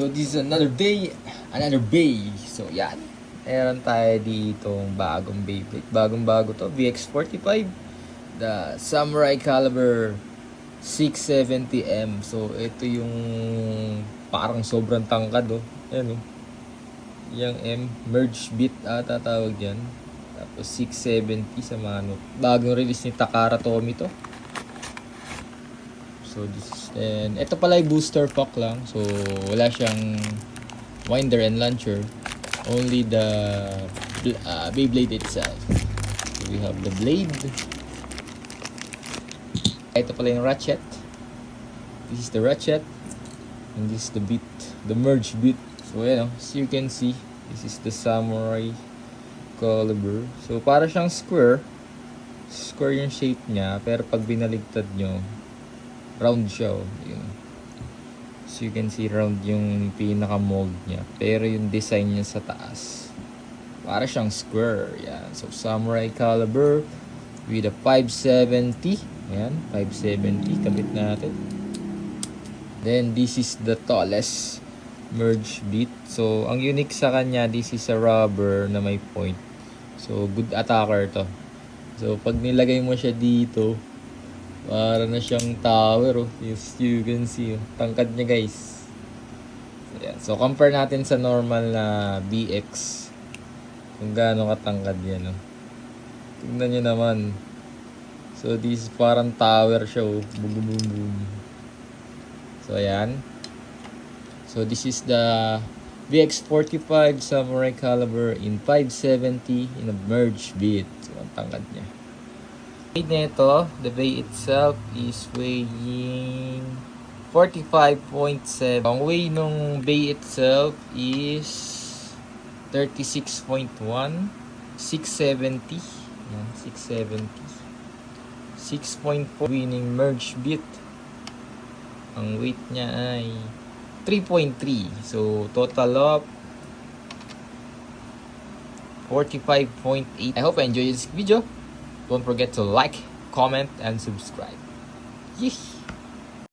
So this is another day, another bay. So yan, meron tayo ditong bagong Beyblade. Bagong-bago to, VX45. The Samurai Caliber 670M. So ito yung parang sobrang tangkad oh. Ayan oh. Yung M, merge bit ata tawag yan. Tapos 670 sa mga ano. Bagong release ni Takara Tomy to. So this is, and ito pala ay booster pack lang. So wala siyang winder and launcher. Only the Beyblade itself. So we have the blade. Ito pala yung ratchet. This is the ratchet. And this is the bit, the merge bit. So ayan, as you can see, this is the Samurai Caliber. So para siyang square. Square yung shape niya, pero pag binaligtad nyo, round siya oh. Yun. So you can see round yung pinaka mold niya, pero yung design niya sa taas para siyang square. Yan. So Samurai Caliber with a 570. Ayan, 570 kabit natin. Then this is the tallest merge bit. So ang unique sa kanya, this is a rubber na may point. So good attacker to. So pag nilagay mo siya dito, para na siyang tower oh. Yes, you can see oh. Tangkad niya guys. So, yeah. So compare natin sa normal na BX kung gaano katangkad yan oh. Tingnan nyo naman. So this is parang tower siya oh. Boom boom boom boom. So ayan. So this is the VX45 Samurai Caliber in 570 in a merge bit. So ang tangkad niya. Weight nito, the bay itself is weighing 45.7. Ang weight nung bay itself is 36.1. 670. Yan, 670. 6.4 winning merge bit. Ang weight niya ay 3.3. So total of 45.8. I hope I enjoyed this video. Don't forget to like, comment, and subscribe. Yee!